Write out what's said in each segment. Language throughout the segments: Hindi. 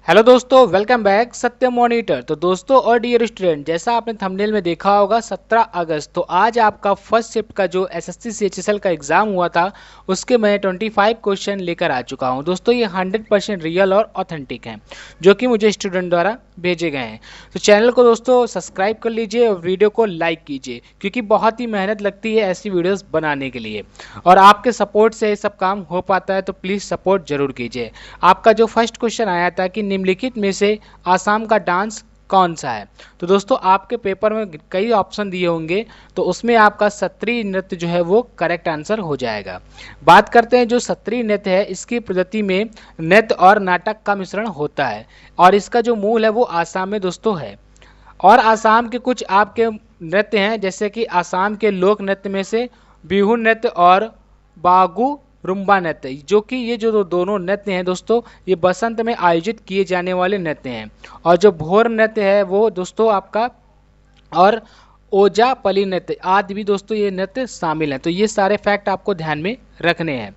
हेलो दोस्तों, वेलकम बैक सत्य मॉनिटर। तो दोस्तों और डियर स्टूडेंट, जैसा आपने थंबनेल में देखा होगा 17 अगस्त तो आज आपका फर्स्ट शिफ्ट का जो एसएससी सीएचएसएल का एग्जाम हुआ था उसके मैं 25 क्वेश्चन लेकर आ चुका हूं। दोस्तों ये 100% रियल और ऑथेंटिक हैं जो कि मुझे स्टूडेंट द्वारा भेजे गए हैं। तो चैनल को दोस्तों सब्सक्राइब कर लीजिए और वीडियो को लाइक कीजिए क्योंकि बहुत ही मेहनत लगती है ऐसी वीडियोस बनाने के लिए और आपके सपोर्ट से ये सब काम हो पाता है, तो प्लीज़ सपोर्ट जरूर कीजिए। आपका जो फर्स्ट क्वेश्चन आया था कि निम्नलिखित में से आसाम का डांस कौन सा है, तो दोस्तों आपके पेपर में कई ऑप्शन दिए होंगे तो उसमें आपका सत्रीय नृत्य जो है वो करेक्ट आंसर हो जाएगा। बात करते हैं जो सत्रीय नृत्य है, इसकी प्रगति में नृत्य और नाटक का मिश्रण होता है और इसका जो मूल है वो आसाम में दोस्तों है। और आसाम के कुछ आपके नृत्य हैं जैसे कि आसाम के लोक नृत्य में से बिहू नृत्य और बागू रुम्बा नृत्य, जो कि ये जो दोनों नृत्य हैं दोस्तों ये बसंत में आयोजित किए जाने वाले नृत्य हैं। और जो भोर नृत्य है वो दोस्तों आपका और ओजा पली नृत्य आदि भी दोस्तों ये नृत्य शामिल हैं। तो ये सारे फैक्ट आपको ध्यान में रखने हैं।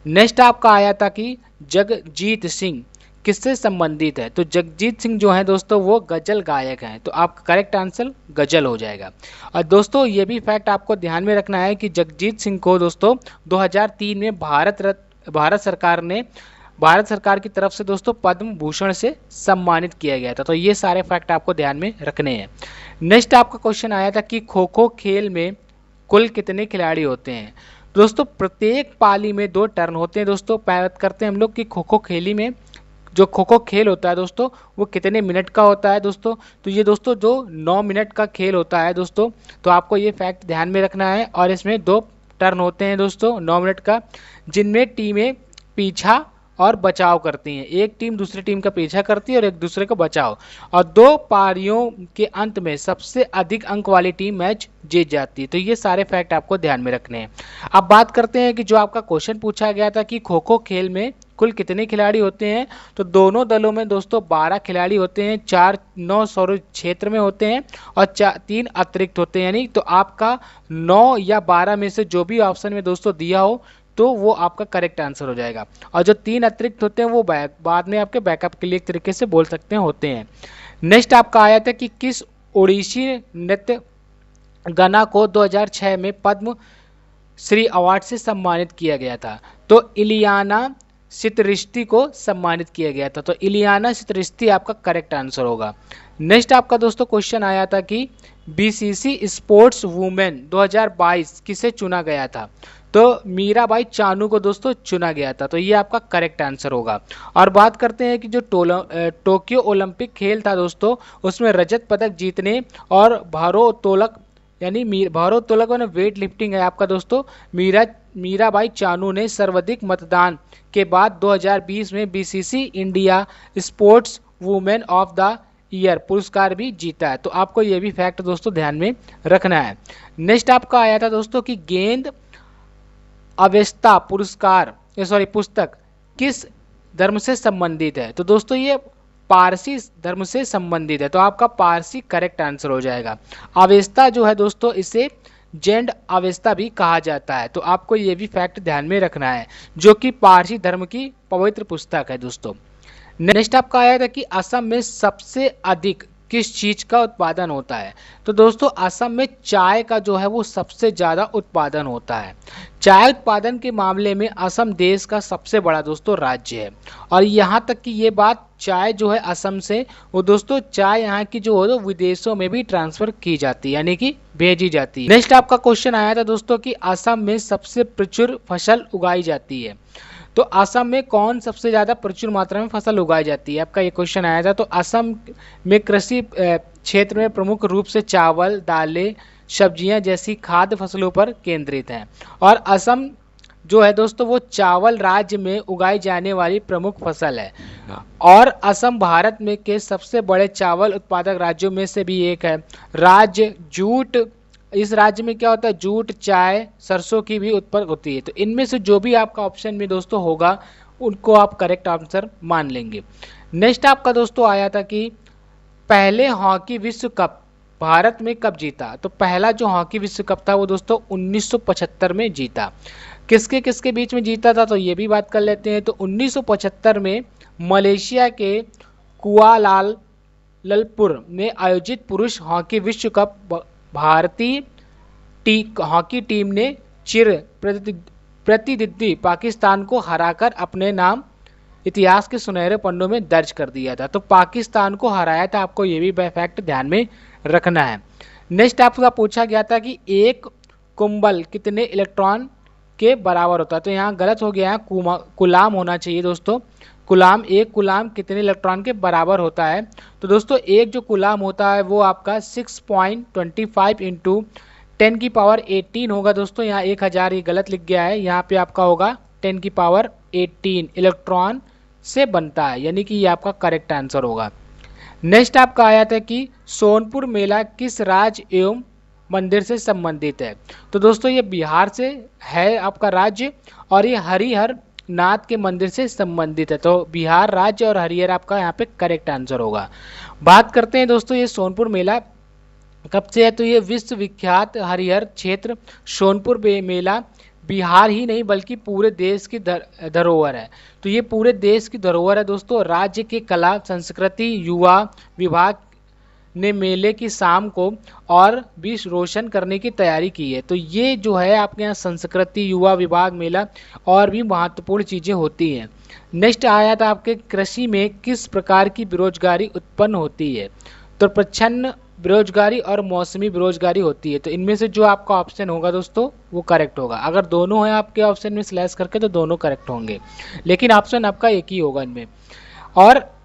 नेक्स्ट आपका आया था कि जगजीत सिंह किससे संबंधित है, तो जगजीत सिंह जो है दोस्तों वो गजल गायक हैं, तो आपका करेक्ट आंसर गजल हो जाएगा। और दोस्तों ये भी फैक्ट आपको ध्यान में रखना है कि जगजीत सिंह को दोस्तों 2003 में भारत सरकार की तरफ से दोस्तों पद्म भूषण से सम्मानित किया गया था। तो ये सारे फैक्ट आपको ध्यान में रखने हैं। नेक्स्ट आपका क्वेश्चन आया था कि खो खो खेल में कुल कितने खिलाड़ी होते हैं। दोस्तों प्रत्येक पाली में 2 टर्न होते हैं। दोस्तों बात करते हैं हम लोग कि खो खो खेली में जो खो खो खेल होता है दोस्तों वो कितने मिनट का होता है दोस्तों, तो ये दोस्तों जो 9 मिनट का खेल होता है दोस्तों, तो आपको ये फैक्ट ध्यान में रखना है। और इसमें 2 टर्न होते हैं दोस्तों 9 मिनट का, जिनमें टीमें पीछा और बचाव करती हैं। एक टीम दूसरी टीम का पीछा करती है और एक दूसरे को बचाव, और 2 पारियों के अंत में सबसे अधिक अंक वाली टीम मैच जीत जाती है। तो ये सारे फैक्ट आपको ध्यान में रखने हैं। अब बात करते हैं कि जो आपका क्वेश्चन पूछा गया था कि खो खो खेल में कुल कितने खिलाड़ी होते हैं, तो दोनों दलों में दोस्तों 12 खिलाड़ी होते हैं, 4 9 सौर क्षेत्र में होते हैं और 3 अतिरिक्त होते हैं। यानी तो आपका 9 या 12 में से जो भी ऑप्शन में दोस्तों दिया हो तो वो आपका करेक्ट आंसर हो जाएगा। और जो 3 अतिरिक्त होते हैं वो बाद में आपके बैकअप के लिए एक तरीके से बोल सकते हैं होते हैं। नेक्स्ट आपका आया था कि किस ओडिसी नृत्य गना को 2006 में पद्म श्री अवार्ड से सम्मानित किया गया था, तो इलियाना सितरिश्ती को सम्मानित किया गया था। तो इलियाना सितरिश्ती आपका करेक्ट आंसर होगा। नेक्स्ट आपका दोस्तों क्वेश्चन आया था कि बीसीसी स्पोर्ट्स वुमेन 2022 किसे चुना गया था, तो मीराबाई चानू को दोस्तों चुना गया था। तो ये आपका करेक्ट आंसर होगा। और बात करते हैं कि जो टोक्यो ओलंपिक खेल था दोस्तों उसमें रजत पदक जीतने और भारोत्तोलक यानी भारोत्तोलक मैंने वेट लिफ्टिंग है आपका दोस्तों मीराबाई चानू ने सर्वाधिक मतदान के बाद 2020 में BCC India sports women of the year पुरस्कार भी जीता है। तो आपको ये भी फैक्ट दोस्तों ध्यान में रखना है। नेक्स्ट आपका आया था दोस्तों कि गेंद अवेस्ता पुस्तक किस धर्म से संबंधित है, तो दोस्तों ये पारसी धर्म से संबंधित है। तो आपका पारसी करेक्ट आंसर हो जाएगा। अवेस्ता जो है दोस्तों इसे जैन अवेस्ता भी कहा जाता है। तो आपको ये भी फैक्ट ध्यान में रखना है जो कि पारसी धर्म की पवित्र पुस्तक है दोस्तों। नेक्स्ट आपका आया था कि असम में सबसे अधिक किस चीज का उत्पादन होता है, तो दोस्तों असम में चाय का जो है वो सबसे ज्यादा उत्पादन होता है। चाय उत्पादन के मामले में असम देश का सबसे बड़ा दोस्तों राज्य है। और यहाँ तक कि ये बात चाय जो है असम से वो दोस्तों चाय यहाँ की जो है विदेशों में भी ट्रांसफर की जाती है यानी कि भेजी जाती है। नेक्स्ट आपका क्वेश्चन आया था दोस्तों कि असम में सबसे प्रचुर फसल उगाई जाती है, तो असम में कौन सबसे ज्यादा प्रचुर मात्रा में फसल उगाई जाती है, आपका ये क्वेश्चन आया था। तो असम में कृषि क्षेत्र में प्रमुख रूप से चावल दालें सब्जियां जैसी खाद्य फसलों पर केंद्रित हैं। और असम जो है दोस्तों वो चावल राज्य में उगाई जाने वाली प्रमुख फसल है। और असम भारत में के सबसे बड़े चावल उत्पादक राज्यों में से भी एक है। राज्य जूट इस राज्य में क्या होता है, जूट चाय सरसों की भी उत्पन्न होती है। तो इनमें से जो भी आपका ऑप्शन में दोस्तों होगा उनको आप करेक्ट आंसर मान लेंगे। नेक्स्ट आपका दोस्तों आया था कि पहले हॉकी विश्व कप भारत में कब जीता, तो पहला जो हॉकी विश्व कप था वो दोस्तों 1975 में जीता। किसके किसके बीच में जीता था, तो ये भी बात कर लेते हैं। तो 1975 में मलेशिया के कुआलालंपुर में आयोजित पुरुष हॉकी विश्व कप भारतीय हॉकी टीम ने चिर प्रतिद्वंदी पाकिस्तान को हराकर अपने नाम इतिहास के सुनहरे पन्नों में दर्ज कर दिया था। तो पाकिस्तान को हराया था, आपको ये भी फैक्ट ध्यान में रखना है। नेक्स्ट आपका पूछा गया था कि एक कुंबल कितने इलेक्ट्रॉन के बराबर होता है, तो यहाँ गलत हो गया है, कूलाम होना चाहिए दोस्तों। कूलाम, एक कूलाम कितने इलेक्ट्रॉन के बराबर होता है, तो दोस्तों एक जो कूलाम होता है वो आपका 6.25 इंटू 10 की पावर 18 होगा दोस्तों। यहाँ 1000 ये गलत लिख गया है, यहाँ पे आपका होगा 10 की पावर 18 इलेक्ट्रॉन से बनता है, यानी कि ये आपका करेक्ट आंसर होगा। नेक्स्ट आपका आया था कि सोनपुर मेला किस राज्य एवं मंदिर से संबंधित है, तो दोस्तों ये बिहार से है आपका राज्य, और ये हरिहर नाथ के मंदिर से संबंधित है। तो बिहार राज्य और हरिहर आपका यहाँ पे करेक्ट आंसर होगा। बात करते हैं दोस्तों ये सोनपुर मेला कब से है, तो ये विश्व विख्यात हरिहर क्षेत्र सोनपुर मेला बिहार ही नहीं बल्कि पूरे देश की धरोहर है। तो ये पूरे देश की धरोहर है दोस्तों। राज्य के कला संस्कृति युवा विभाग ने मेले की शाम को और भी रोशन करने की तैयारी की है। तो ये जो है आपके यहाँ संस्कृति युवा विभाग मेला और भी महत्वपूर्ण चीज़ें होती हैं। नेक्स्ट आया था आपके कृषि में किस प्रकार की बेरोजगारी उत्पन्न होती है, तो प्रच्छन्न बेरोजगारी और मौसमी बेरोजगारी होती है। तो इनमें से जो आपका ऑप्शन होगा दोस्तों वो करेक्ट होगा। अगर दोनों है आपके ऑप्शन में स्लैश करके तो दोनों करेक्ट होंगे, लेकिन ऑप्शन आपका एक ही होगा इनमें। और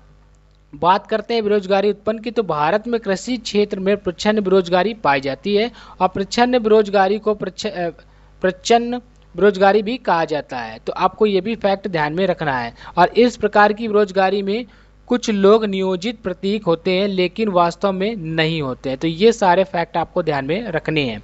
बात करते हैं बेरोजगारी उत्पन्न की, तो भारत में कृषि क्षेत्र में प्रच्छन्न बेरोजगारी पाई जाती है, और प्रच्छन्न बेरोजगारी को प्रच्छन्न बेरोजगारी भी कहा जाता है। तो आपको ये भी फैक्ट ध्यान में रखना है। और इस प्रकार की बेरोजगारी में कुछ लोग नियोजित प्रतीक होते हैं लेकिन वास्तव में नहीं होते हैं। तो ये सारे फैक्ट आपको ध्यान में रखने हैं।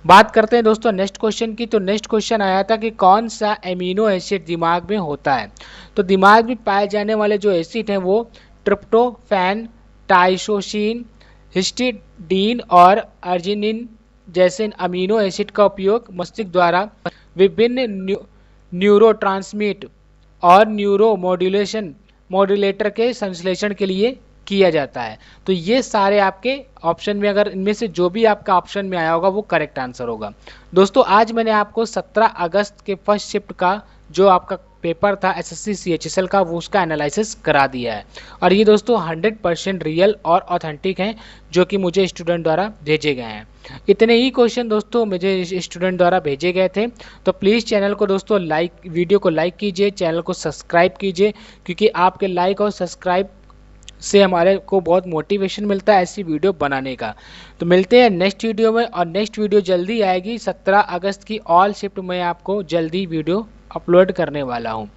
बात करते हैं दोस्तों नेक्स्ट क्वेश्चन की, तो नेक्स्ट क्वेश्चन आया था कि कौन सा एमिनो एसिड दिमाग में होता है, तो दिमाग में पाए जाने वाले जो एसिड हैं वो ट्रिप्टोफैन, टाइरोसिन, हिस्टिडीन और अर्जिनिन जैसे अमीनो एसिड का उपयोग मस्तिष्क द्वारा विभिन्न न्यूरोट्रांसमिट और मॉड्यूलेटर के संश्लेषण के लिए किया जाता है। तो ये सारे आपके ऑप्शन में, अगर इनमें से जो भी आपका ऑप्शन में आया होगा वो करेक्ट आंसर होगा। दोस्तों आज मैंने आपको 17 अगस्त के फर्स्ट शिफ्ट का जो आपका पेपर था एसएससी सीएचएसएल का वो उसका एनालिसिस करा दिया है, और ये दोस्तों 100% रियल और ऑथेंटिक हैं जो कि मुझे स्टूडेंट द्वारा भेजे गए हैं। इतने ही क्वेश्चन दोस्तों मुझे स्टूडेंट द्वारा भेजे गए थे। तो प्लीज़ चैनल को दोस्तों वीडियो को लाइक कीजिए, चैनल को सब्सक्राइब कीजिए, क्योंकि आपके लाइक और सब्सक्राइब से हमारे को बहुत मोटिवेशन मिलता है ऐसी वीडियो बनाने का। तो मिलते हैं नेक्स्ट वीडियो में, और नेक्स्ट वीडियो जल्दी आएगी 17 अगस्त की ऑल शिफ्ट में आपको जल्दी वीडियो अपलोड करने वाला हूँ।